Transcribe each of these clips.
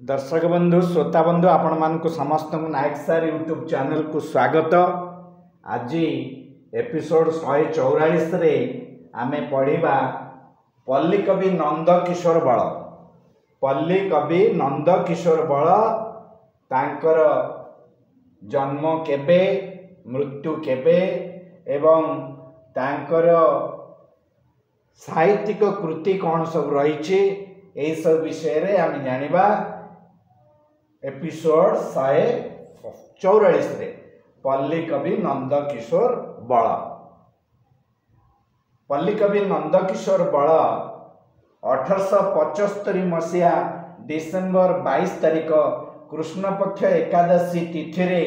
दर्शक बंधु श्रोता बंधु आपण मानक समस्त नायक सार यूट्यूब चैनल को स्वागत। आज एपिसोड 144 रे आमे पढ़िबा पल्ली कवि नंद किशोर बल। पल्ली कवि नंद किशोर बल तांकर जन्म केबे मृत्यु केबे एवं तांकर साहित्यिक कृति कौन सब रही यही सब विषय रे आम जानिबा एपिसोड 144 रे पल्ली कवि नंद किशोर बल। पल्ली कवि नंद किशोर बल 1875 मसीहा डिसेम्बर 22 तारिख कृष्णपक्ष एकादशी तिथि रे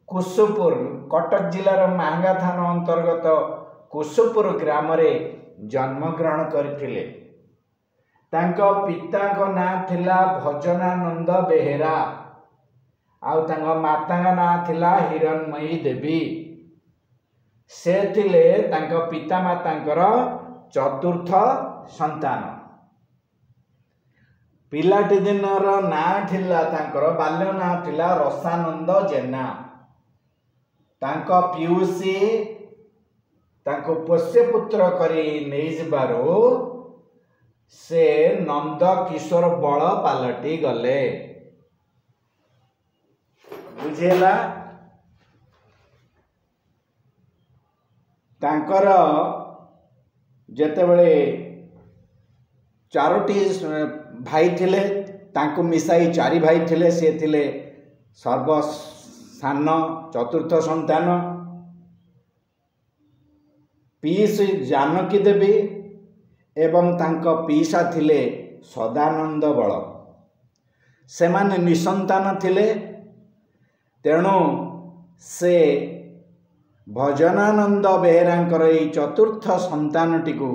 कुसुपुर कटक जिलार मांगा थाना अंतर्गत कुसुपुर ग्राम रे जन्म ग्रहण करथिले। तांको पिता को ना थिला भजनानंद बेहेरा आउ तांको माता का ना थिला हिरणमयी देवी। से थिले तांको पिता मातांकर चतुर्थ संतान। पिलाटी दिनर ना थिला तांकर बाल्य ना थिला रसानंद जेना। तांको पियूसी तांको पोष्यपुत्र करी नै जिबारो से नंद किशोर बल पालटी गले। बुझेला तांकर जेतेबेले चारोटी भाई थिले तांको मिसाई चारि भाई थिले। से थिले सर्व सान चतुर्थ संतान। पीसी जानकी देवी एवं तांको पीसा थिले सदानंद बल। से माने निसंतान थिले। तेणु से भजनानंद बेहेरांकर एई चतुर्थ संतानटी को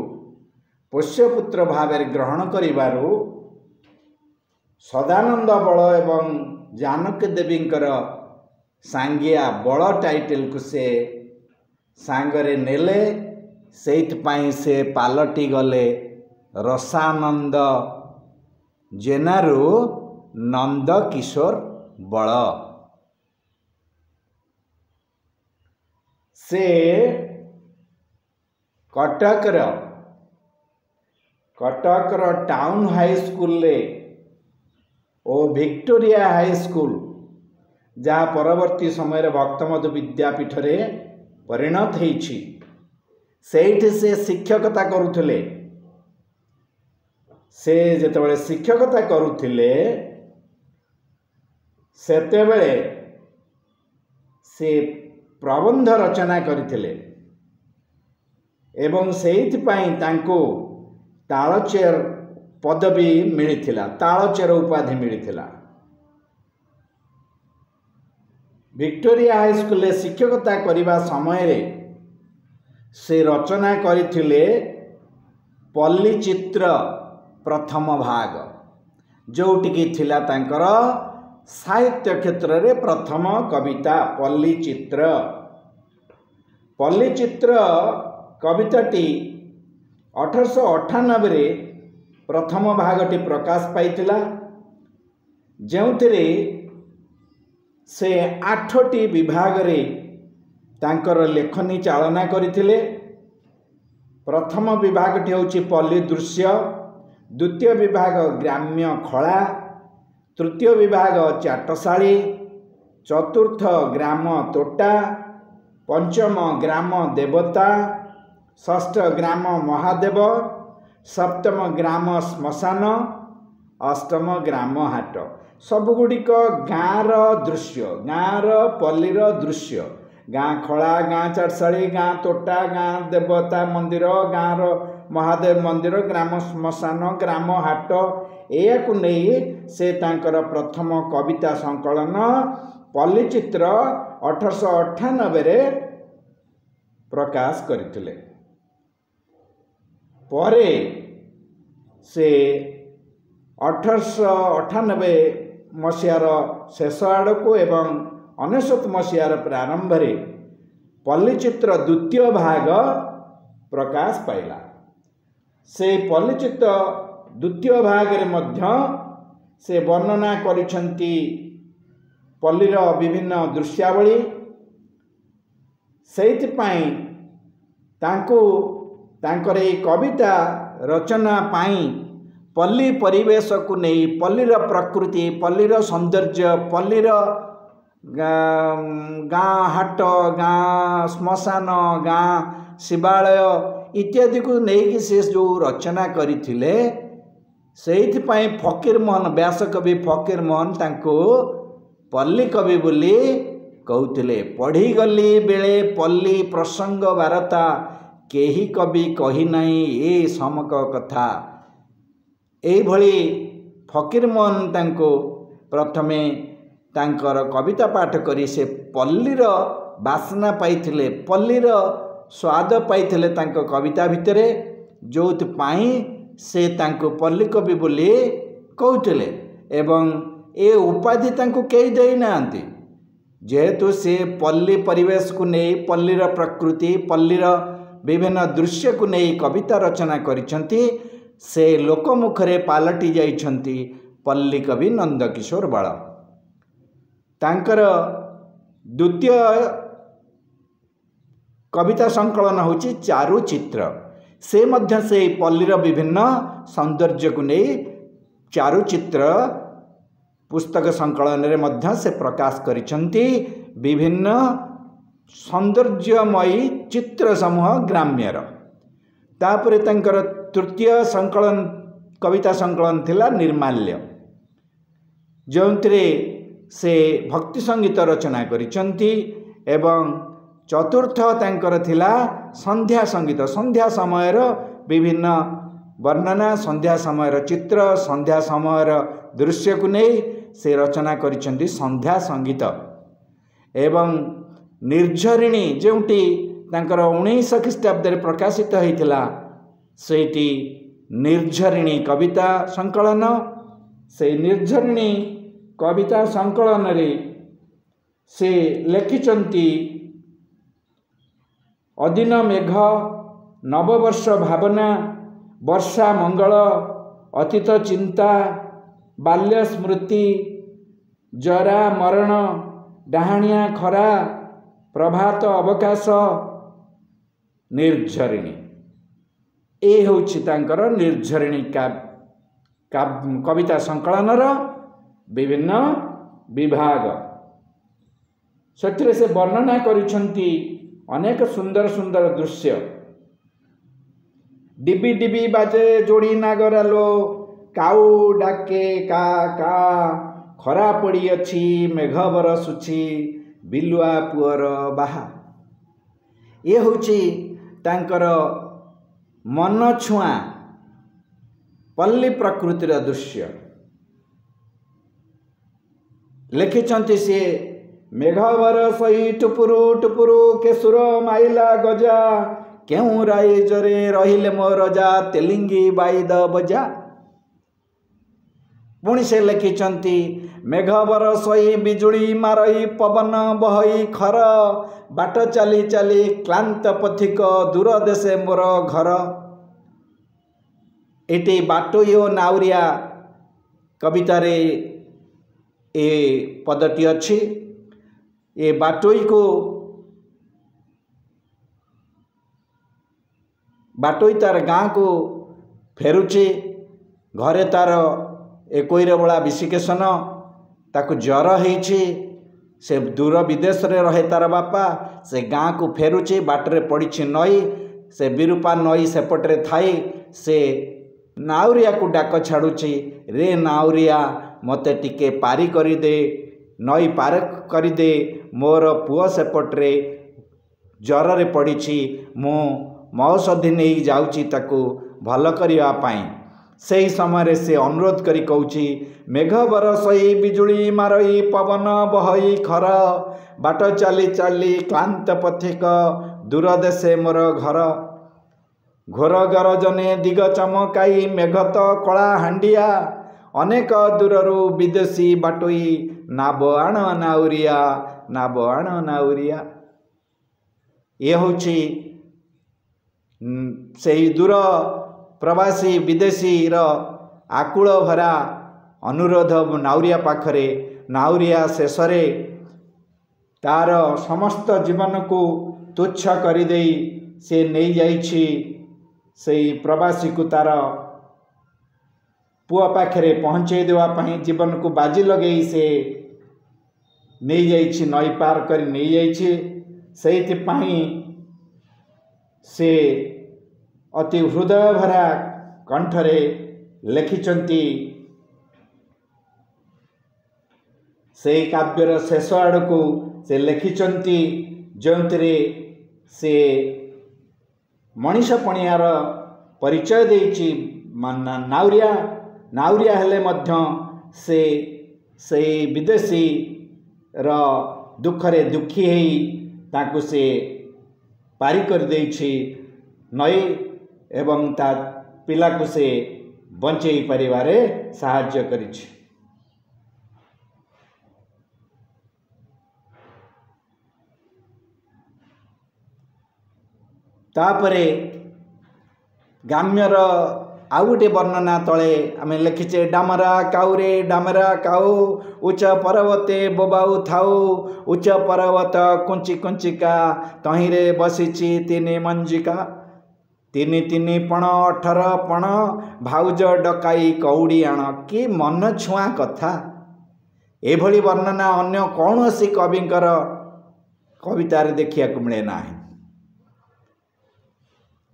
पोष्यपुत्र भाव ग्रहण करिबारु सदानंद बल एवं जानकी देवींकर सांगिया बल टाइटल को से सांगरे नेले। सेइथपाई से पालटी गले रसानंद जेनारू नंद किशोर बल। से कटकर टाउन हाई स्कूल ले ओ विक्टोरिया हाई स्कूल जहाँ परवर्ती समय भक्तमधु विद्यापीठ रे परिणत होइछि सेठी से शिक्षकता करुथिले। से जेतेबेले शिक्षकता करुथिले सेतेबेले से प्रबंध रचना करथिले एवं सेइथपाई तांको तालचेर पदवी मिलिथिला। तालचेर उपाधि मिलिथिला। विक्टोरिया हाई स्कूल ले शिक्षकता करिबा समय रे से रचना करथिले पल्ली चित्र प्रथम भाग जोटिकी थिला तांकर साहित्य क्षेत्र रे प्रथम कविता पल्ली चित्र। पल्ली चित्र कविताटी 1898 रे प्रथम भागटी प्रकाश पाइथिला जेउथिरे से 8टी विभाग रे तांकर लेखनी चालना करथिले। प्रथम विभागटी होछि पल्ली दृश्य, द्वितीय विभाग ग्राम्य खला, तृतीय विभाग चाटशाली, चतुर्थ ग्राम तोटा, पंचम ग्राम देवता, षष्ठ ग्राम महादेव, सप्तम ग्राम श्मशान, अष्टम ग्राम हाट। सबगुड़िक गाँर दृश्य, गाँर पल्लीर दृश्य, गाँ खला, गाँ चाटशाली, गाँ तोटा, गाँ देवता मंदिर, गाँर महादेव मंदिर, ग्राम श्मशान, ग्राम हाट या को नहीं से तांकर प्रथम कविता संकलन पल्ली चित्र 1898 रे प्रकाश करथिले। परे से 1898 मसीहार शेष आड़क एवं 1999 मसीहार प्रारंभ रे पल्ली चित्र द्वितीय भाग प्रकाश पाइला। से पल्ली चित्र द्वितीय भाग रे मध्य से वर्णना करिसेंती पल्लीर विभिन्न दृश्यावली सेइथिपाई तांको तांकर ए कविता रचना पाई पल्ली परिवेश को नहीं पल्लीर प्रकृति पल्लीर सौंदर्य पल्लीर गाँ हाट गाँ श्मशान गाँ शिवालय इत्यादि को नहीं से जो रचना करथिले सेइथिपाई फकीरमोहन व्यासकवि फकीरमोहन तांको पल्ली कवि बोली कहूतिले। पढ़ी गली बेले पल्ली प्रसंग वार्ता केही कवि कही नहीं ए समक कथा। एई भली फकीरमोहन तांको प्रथमे तांकर कविता पाठ करी से पल्लीर बासना पाइथिले पल्लीर स्वाद पाइथिले तांको कविता भितरे जोथ पाई से तांको पल्ली कवि बोली कहूतिले एवं ए उपाधि तांको केही देई नांती जेहेतु से पल्ली परिवेश को नहीं पल्लीर प्रकृति पल्लीर विभिन्न दृश्य को नहीं कविता रचना करिसेंती से लोकमुखरे पालटी जाइछंती पल्ली कवि नंदकिशोर बाळ। तांकर द्वितीय कविता संकलन होची चारुचित्र से मध्य से पल्लीर विभिन्न सौंदर्य को नहीं चारुचित्र पुस्तक संकलन रे मध्य से प्रकाश करिसेंती विभिन्न सौंदर्यमयी चित्र समूह ग्राम्यर। तापरे तांकर तृतीय संकलन कविता संकलन थिला निर्माल्य जोंतरे से भक्ति संगीत रचना करिसेंती एवं चतुर्थ तांकर थिला संध्या संगीत संध्या समयर विभिन्न वर्णना संध्या समयर चित्र संध्या समयर दृश्य को नहीं से रचना करिसेंती संध्या संगीत एवं निर्झरिणी जोटी तांकर 19 ख्रीष्टाब्द प्रकाशित होइतिला सेठी निर्झरिणी कविता संकलन से निर्झरिणी कविता संकलन रे से लिखिचंती अदिन मेघ नववर्ष भावना वर्षा मंगल अतीत चिंता बाल्य स्मृति जरा मरण डाहाणिया खरा प्रभात अवकाश निर्झरिणी ए होछि तांकर निर्झरिणी कविता संकलनर विभिन्न विभाग सेथिरे से वर्णना करिसेंती अनेक सुंदर सुंदर दृश्य डिबी डिबी बाजे जोड़ी नागरालो काऊ डाके का का खरा पड़ी अच्छी मेघ बरसुची बिलुआ पुअर बाहा ये होची तांकर मन छुआ पल्ली प्रकृतिर दृश्य लिखिचंती से मेघ बरसई टुपुरु टुपुरु केसुर माइला गजा केउ राइजरे रहिले मो रजा तेलिंगी बाईद बजा। पुणी से लिखिचंती मेघ बरसई बिजुली मारई पवन बहई खर बाट चाली चाली क्लांत पथिक दूर देशे मोर घर। एटी बाटोई ओ नाउरिया कवितारे ए पदटी अच्छी ए बाटोई को बाटोई तार गाँ को फेरुची घरे तार एकोईर बड़ा विशिकेशन ताकु ज्वर होइछि से दूर विदेश रे रहे तार बापा से गाँ को फेरुची बाटरे पड़ी नई से बिरूपा नई सेपटे थाई से नाउरिया को डाक छाड़ुची रे नाउरिया मते टिके पारी करिदे नई पार करिदे मोर पुओ सेपटे ज्वर रे पड़ी मु मौषधि नहीं जाऊँगी ताकू भल करने से ही समय से अनुरोध करी कहूँ मेघ बरसई बिजुली मारई पवन बहई खर बाट चाली चाली क्लांत पथिक दूर देशे मोर घर घोर गरजने दिग चमकाई मेघ तो कला हांडिया अनेक दूररू विदेशी बाटोई नाब आण नाउरिया नाब आण नाउरिया। ये होची से दूर प्रवासी विदेशी आकुल भरा अनुरोध नाउरिया पाखरे नाउरिया शेषरे तार समस्त जीवन को तुच्छ कर से नहीं जाइछि से प्रवासी को तार पुआ पाखरे पहुँचे देवाई जीवन को बाजी लगे से नहीं जाइछि नई पार कर नहीं जाइछि सेइथिपाई से अति हृदय भरा कंठरे लिखिचंती से काव्यर शेष आड़ को से लिखिचंती जोंतरे से मनीष पणियार परिचय देछि नाउरिया नाउरिया हेले मध्य से विदेशी र दुखरे दुखी हेई ताकु से पारी कर देछि नई एवं ता पिला को से बंचई परिवारे साहाय्य करिछि। तापरे ग्राम्यर आउ गोटे वर्णना तले आम लिखिचे डामरा काऊ उच्च पर्वते बोबाऊ थाऊ उच्च पर्वत कुंची कुंचिका तहिरे बसिची तीनी मंजिका तीनी तीनी पण 18 पण भाउज डकाई कौड़ी आण कि मन छुआ कथा एभली वर्णना अन्य कौनसी कविंकर कवितार देखिया को मिले ना।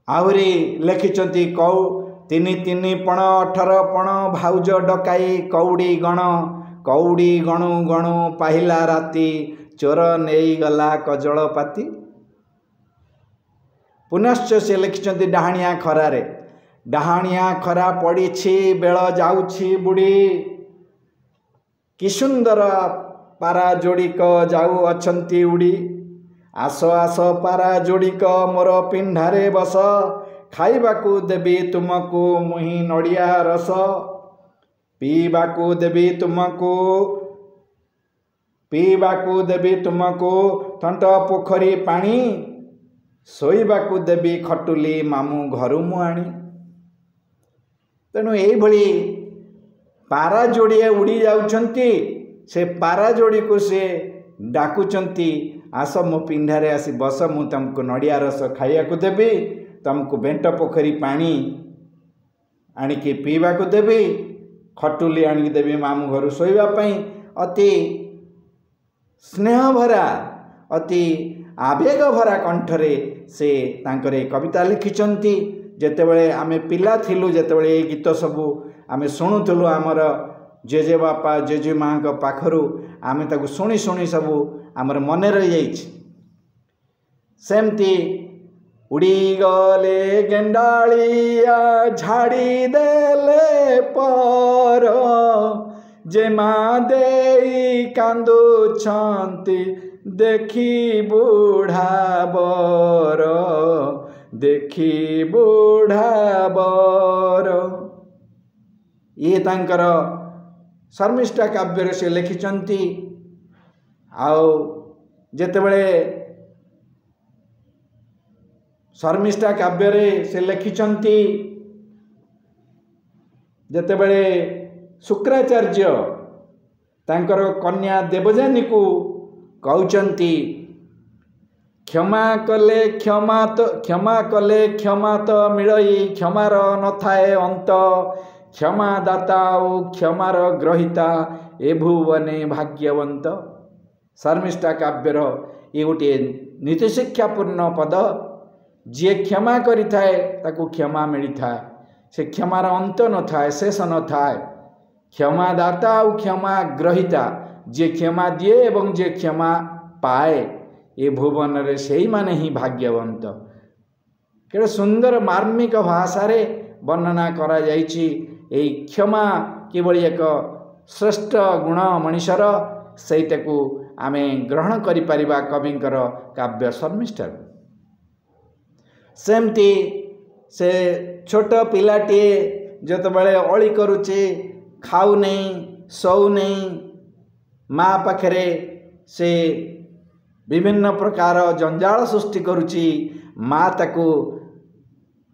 आहरी लिखिचंती तीनी तीनी पण 18 पण भाउज डकाई कौड़ी गणु गणु पाहिला राती चोर नेई गला कजलपाती। पुनश्च से लिखिचंती डाहाणिया खरा पड़ीछि बेल जाउछि बुड़ी कि सुंदर पारा जोड़िक जाऊ अछंती उड़ी आस आस पारा जोड़िक मोर पिंढारे बस खाइबाकू देवी तुमको मुही नड़िया रस पीबाकू देवी तुमको थंट पोखरी पानी शोइबाकू देवी खटुली मामू घरु मुआणी। तेणु यही पारा जोड़िए उड़ी जाउछंती से पारा जोड़ी को से डाकुचंती आस मो पिंढारे आसी बस मु तुमको नड़िया रस खाइया को देवी तुमको बेंट पोखरी पानी आनिकी पीवा को देवी खटुली आनिकी देवी मामू घर शोइबा पई अति स्नेह भरा अति आवेग भरा कंठरे से तांकरे कविता लिखिचंती। जेतेबेले आमे पिला थिलु जेतेबेले ए गीत सबु आमे शुणुथुलु आमर जेजे बापा जेजे माँ का पाखरु आमे ताकु शुणी शुणी सबु आमर मने रही जाइछि। सेमती उड़ी गले गेंडालिया झाड़ी देले पर जे माँ देई कांदुछंती देखी बुढ़ा बर ये तांकर शर्मिष्ठा काव्य से लिखिचंती। आउ जेतेबेले शर्मिष्ठा काव्य से लिखिचंती जेतेबेले शुक्राचार्य तांकर कन्या देवजानी को कहउचंती क्षमा कले क्षमा तो मिलई क्षमार नथाए अंत क्षमा दाता और क्षमार ग्रहिता ए भुवने भाग्यवंत। शर्मिष्ठा काव्यर ये गोटे नीति शिक्षापूर्ण पद जी क्षमा करि थाए ताकू क्षमा मिली थाए से क्षमार अंत न थाए शेष न थाए क्षमा दाता और क्षमा ग्रहिता जे क्षमा दिए एवं जे क्षमा पाए ये भुवन रे सेही माने ही भाग्यवंत। केड़े सुंदर मार्मिक भाषा रे वर्णना करा जाइछि एई क्षमा केवल एक श्रेष्ठ गुण मनुष्यर सेटाकू आमे ग्रहण करि परिबा कविंकर काव्य शर्मिष्ठा। सेमती से छोट पिलाटीए जतबेले अली करुचे खाऊ नहीं सौ नहीं माँ पाखरे से विभिन्न प्रकार जंजाल सृष्टि करुची माँ ताकू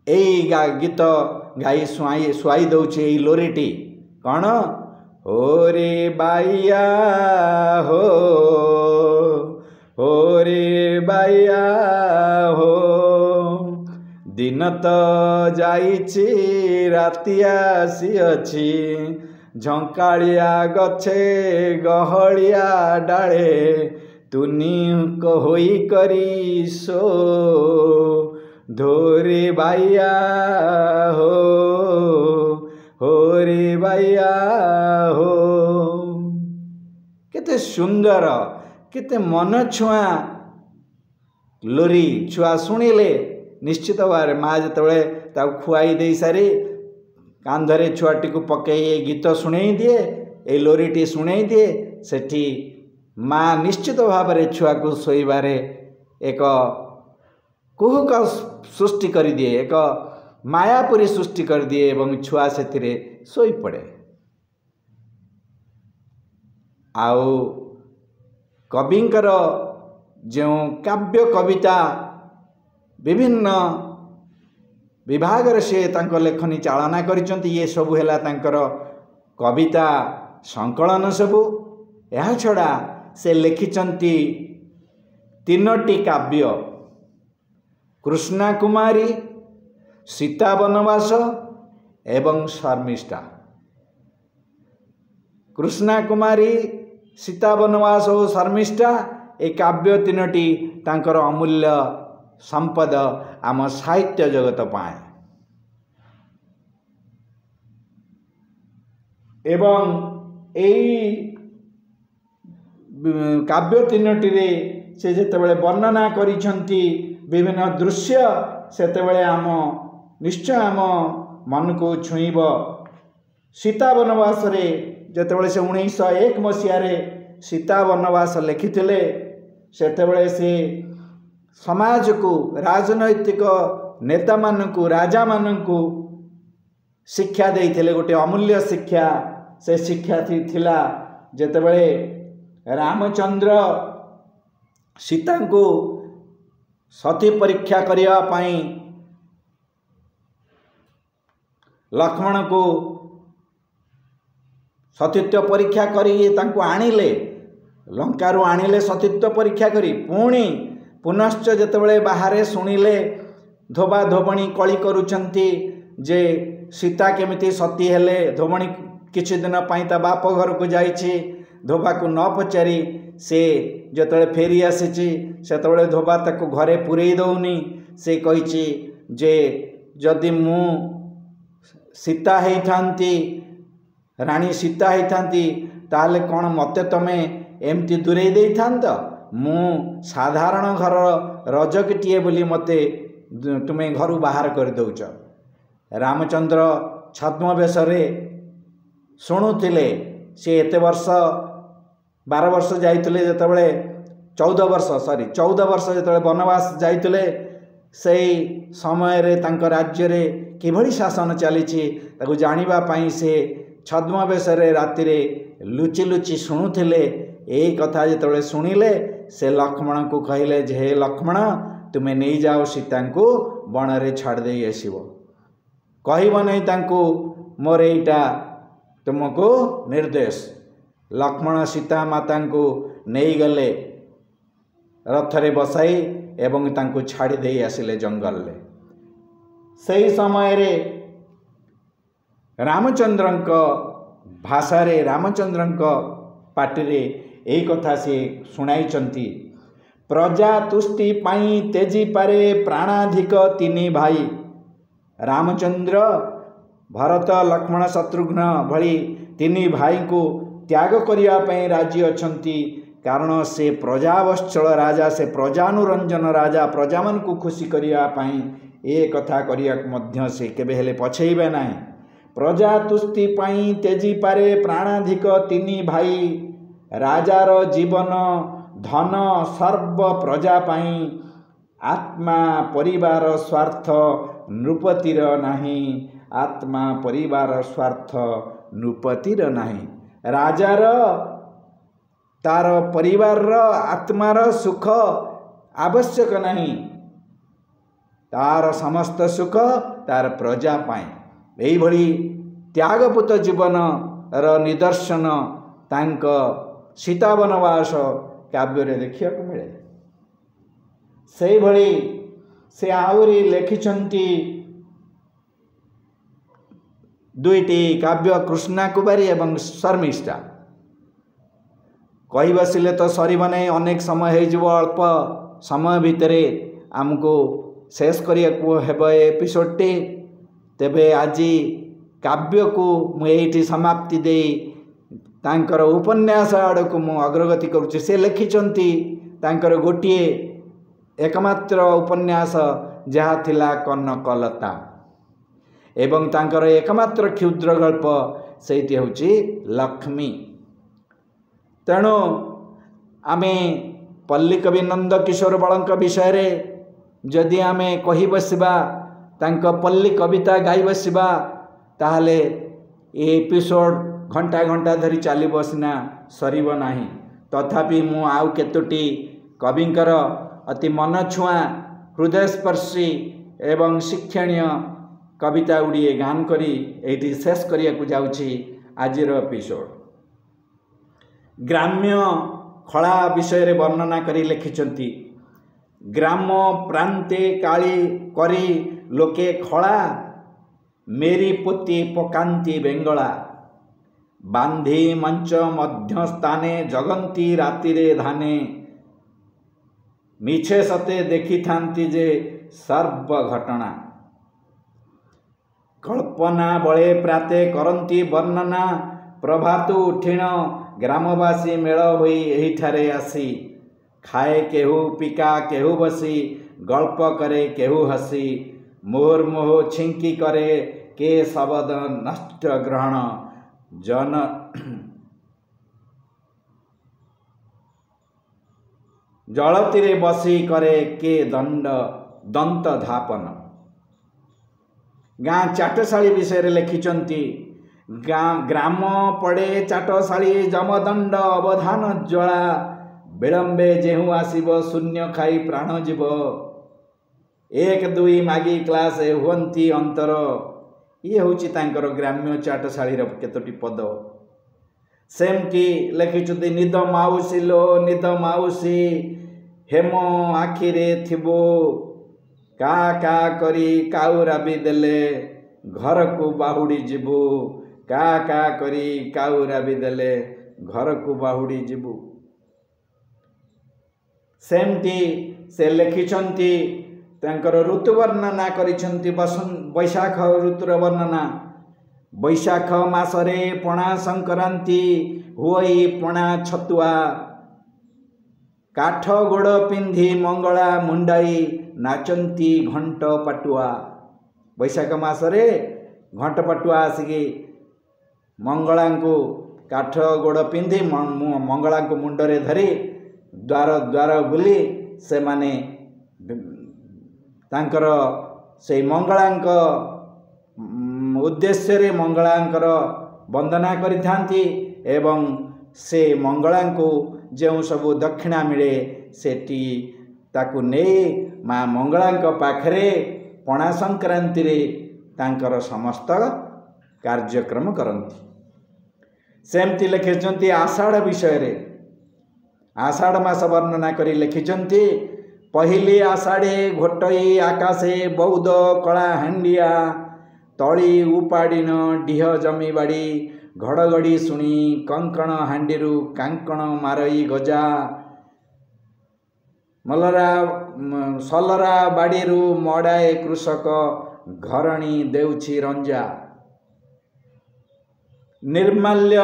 गीत गाई शुआई दौचे लोरीटी कौन हो रे बाइया हो रे बाइया हो। दिन तो जाइछि राति आसिअछि झंकालिया गछे गहलिया डाले तुनी होई करी सो धोरे बाइया हो रे बाइया हो। केते सुंदर केते मन छुआ लोरी छुआ शुणिले निश्चित भाव माँ जिते खुआई दे सारी कांधरे छुआटी को पकई गीत शुणई दिए ए लोरीटी शुणई दिए सेठी माँ निश्चित भाव में छुआ को शोबारे एक कुहुक सृष्टि कर दिए एक मायापुरी सृष्टि कर दिए एवं छुआ से शोई पड़े। आउ कविंकर जो काव्य कविता विभिन्न विभाग से लेखनी चालना करिसेंती ये सबु हैला तांकर कविता संकलन सबु। यह छड़ा से लिखिचंती तीनोटी काव्य कृष्णा कुमारी सीता वनवास एवं शर्मिष्ठा। कृष्णा कुमारी सीता वनवास और शर्मिष्ठा ए काव्य तीनोटी तांकर अमूल्य संपद आम साहित्य जगत पाए। एवं एई काव्य तीनोटी रे से जेतेबेले वर्णना करिसंती विभिन्न दृश्य सेतेबेले आम निश्चय आम मन को छुईब। सीता वनवास रे जेतेबेले से 1901 मसीह सीता वनवास लिखिथिले सेतेबेले से समाज को राजनैतिक नेता मानकु राजा मानकु शिक्षा देइथिले गोटे अमूल्य शिक्षा। से शिक्षा थिला जेतेबेले रामचंद्र सीता को सती परीक्षा करिया पाई लक्ष्मण को सतीत्व परीक्षा करी तांको आनिले लंकारु आनिले सतीत्व परीक्षा करी पुणी पुनश्च जेतेबेले बाहरे शुणिले धोबा धोबणी कली करुचंती जे सीता केमिति सती हेले धोबणी किछि दिन पाई ता बाप घर को जाइछि धोबा को न पचारि से जेतेबेले फेरी आसीछि सेतेबेले धोबा ताको घरे पुरई दउनी। से कहिछि जे जदि मु सीता हेइथांती रानी सीता हेइथांती ताले कोन मते तमे एमती दूरे देइथांत मु साधारण घर रजकीटिए बोली मते तुम्हें घर बाहर कर दउच। रामचंद्र छद्मवेशरे शुणुथिले से एते वर्ष 12 वर्ष जाइतले जेतेबेले 14 वर्ष जेतेबेले वनवास जाइतले सेई समय रे तांको राज्य रे किभଳି शासन चलीछि ताको जानिबा पई से छद्मवेशरे राति रे लुचि लुचि शुणुथिले। यही कथा जेतेबेले शुणिले से लक्ष्मण को कहले जे हे लक्ष्मण तुम्हें नहीं जाओ सीता को बन रे छाड़ दे आसब कहब नहीं तांको मोर एटा तुमको निर्देश। लक्ष्मण सीता माता को नहीं गले रथरे बसाई एवं तांको छाड़ी दे आसिले जंगल रे। सही समय रे रामचंद्रंक भाषा रे रामचंद्रंक पाटी रे यही कथा से शुणाइचंती प्रजा तुष्टि पाई तेजी पारे प्राणाधिक तीनी भाई। रामचंद्र भरत लक्ष्मण शत्रुघ्न भली तीनी भाई को त्याग करिया पई राजी अछंती कारण से प्रजावत्सल राजा से प्रजानुरंजन राजा प्रजा मन को खुशी करिया पई ए कथा करिया मध्य से केबे हेले पछेइबे नाही। प्रजा तुष्टि पाई तेजी पारे प्राणाधिक तीनी भाई राजार जीवन धन सर्व प्रजा पाई आत्मा परिवार स्वार्थ नृपतिर नाही। आत्मा परिवार स्वार्थ नृपतिर नाही। राजार तार परिवार आत्मार सुख आवश्यक नहीं तार समस्त सुख तार प्रजा पाई। यही भली त्यागपूत जीवन निदर्शन तांक सीता वनवास काव्य देखा मिले। से भली से आहुरी लिखिछंती दुईटी काव्य कृष्णा कुमारी एवं शर्मिष्ठा। कही बसिले तो सरीब नहीं, अनेक समय हो अल्प समय भितर आमको शेष करने एपिसोडटी। तेबे आज काव्य को मुझे समाप्ति दे तांकर उपन्यास आड़ को मु अग्रगति करुच्ची। से लिखिछंती तांकर गोटिए एकमात्र उपन्यास जहाँ थिला कनकलता एवं तांकर एकमात्र क्षुद्र गल्प सेठी होची लक्ष्मी। तेणु आमे पल्ली कवि नंद किशोर बल विषय रे जदि आमे कहि बसिबा तांक पल्ली कविता गाई बसिबा ताहले ए एपिसोड घंटा घंटा धरी चली बसिना सरीब नाही। तथापि मु आउ केतोटी कविंकर अति मन छुआ हृदयस्पर्शी एवं शिक्षणीय कविता गुड़िए गान करी एटी शेष करिया को जाउछि आजिर एपिसोड। ग्राम्य खला विषय रे वर्णना करी लिखिछंती। ग्राम प्रांते काली करी लोके खला मेरी पोती पकांती बेंगला बांधी मंच मध्य स्थाने जगंती राति रे धाने मिछे सते देखी थांती जे सर्व घटना कल्पना बळे प्राते करंती वर्णना प्रभातु उठिण ग्रामवासी मेल होई एही ठारे आसी खाए केहू पिका केहू बसी गल्प करे केहू हसी मुहुर्मुहु छिंकी करे के शब्द नष्ट ग्रहण जन जलतीरे बसी करे के दंड दंत धापन। गाँ चाटशाली विषय रे लिखिछंती। ग्राम पड़े चाटशाली जमदंड अवधान ज्वाला विलंबे जेहू आसीब शून्य खाई प्राण जीव एक दुई मागी क्लास हुअंती अंतर। ये हूँ तांकर ग्राम्य चाटशाली केतोटी पद। सेमती लिखिछंती निद माउसी लो निद माउसी हेम आखिरे थिबो का का करी काउ राबी देले घर को बाहुड़ी जीवु का का करी काउ राबी देले घर को बाहुड़ी जीवु। सेमती से लिखिछंती तांकर ऋतु वर्णना करिछंती। बैशाख ऋतुर वर्णना। बैशाख मासरे पणा संक्रांति हुई पणा छतुआ काठ गोड़ पिंधि मंगला मुंडाई नाचंती घंट पटुआ। बैशाख मासरे घंट पटुआ आसिकी मंगला को काठ गोड़ पिंधि मंगला को मुंडरे धरी द्वार द्वार बुली से माने तांकर से मंगलांक उद्देश्य रे मंगलांकर वंदना करिथांती एवं से मंगलांको जो सबू दक्षिणा मिले सेटी ताकू ने माँ मंगलांक पाखरे पणा संक्रांति रे तांकर समस्त कार्यक्रम करती। सेमती लिखिछंती आषाढ़ विषय रे। आषाढ़ मास वर्णना करी लिखिछंती। पहली आषाढ़े घोटई आकाशे बौद्ध कला हांडिया तली उपाड़ीन डीह जमी बाड़ी घड़घड़ी शुणी कंकण हांडीरू कांकण मारई गजा मलरा सलरा बाड़ीरू मड़ाए कृषक घरणी देउछि रंजा। निर्माल्य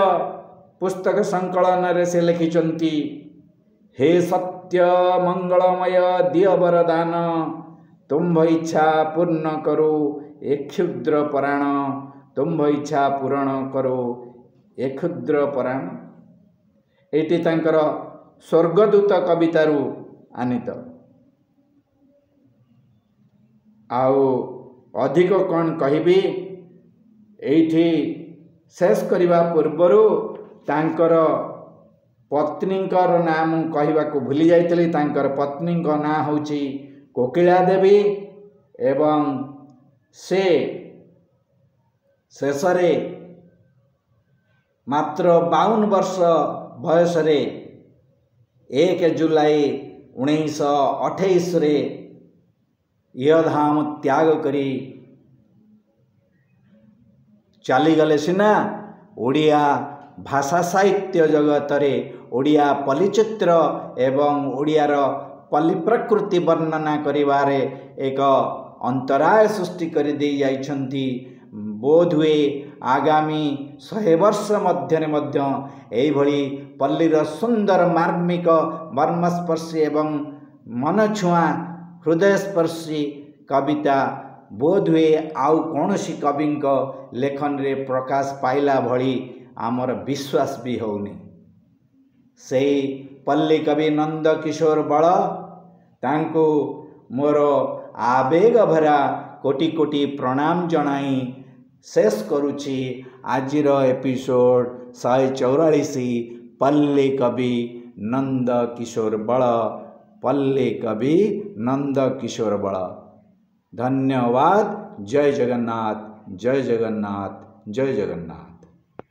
पुस्तक संकलन रे से लिखिछंती। हे सत्य मंगलमय दिय वरदान तुम्भ इच्छा पूर्ण करो ए क्षुद्र पराण तुम्भ इच्छा पूरण करो ए क्षुद्र पराण। एटी तांकर स्वर्गदूत कवितारू आनीत। आउ अधिक कौन कहबी एठी शेष करने पूर्वर तांकर पत्नींकर नाम कहवा को भूली जाइतली। तांकर पत्नी ना होची कोकिला देवी एवं से शेषरे ମାତ୍ର 52 ବର୍ଷ ବୟସରେ 1 ଜୁଲାଇ 1928ରେ ଇହଧାମ ତ୍ୟାଗ କରି ଚାଲିଗଲେ ସିନା ଓଡ଼ିଆ ଭାଷା ସାହିତ୍ୟ ଜଗତରେ ଓଡ଼ିଆ ପଲ୍ଲିଚିତ୍ର ଏବଂ ଓଡ଼ିଆର ପଲ୍ଲୀ ପ୍ରକୃତି ବର୍ଣ୍ଣନା କରିବାରେ ଏକ ଅନ୍ତରାୟ ସୃଷ୍ଟି କରିଦେଇ ଯାଇଛନ୍ତି। ବୋଧହୁଏ ଆଗାମୀ 100 ବର୍ଷ ମଧ୍ୟରେ ମଧ୍ୟ ଏଇଭଳି ପଲ୍ଲୀର ସୁନ୍ଦର ମାର୍ମିକ ମର୍ମସ୍ପର୍ଶୀ ଏବଂ ମନଛୁଆଁ ହୃଦୟସ୍ପର୍ଶୀ କବିତା ବୋଧହୁଏ ଆଉ କୌଣସି କବିଙ୍କ ଲେଖନୀରେ ପ୍ରକାଶ ପାଇଲା ଭଳି ଆମର ବିଶ୍ୱାସ ବି ହେଉନି। ସେହି ପଲ୍ଲୀ କବି ନନ୍ଦକିଶୋର ବଳ, ତାଙ୍କୁ ମୋର ଆବେଗ ଭରା କୋଟି କୋଟି ପ୍ରଣାମ ଜଣାଇ ଶେଷ କରୁଛି ଆଜିର ଏପିସୋଡ଼ 144 ପଲ୍ଲୀ କବି ନନ୍ଦକିଶୋର ବଳ। ପଲ୍ଲୀ କବି ନନ୍ଦକିଶୋର ବଳ। ଧନ୍ୟବାଦ। ଜୟ ଜଗନ୍ନାଥ, ଜୟ ଜଗନ୍ନାଥ, ଜୟ ଜଗନ୍ନାଥ।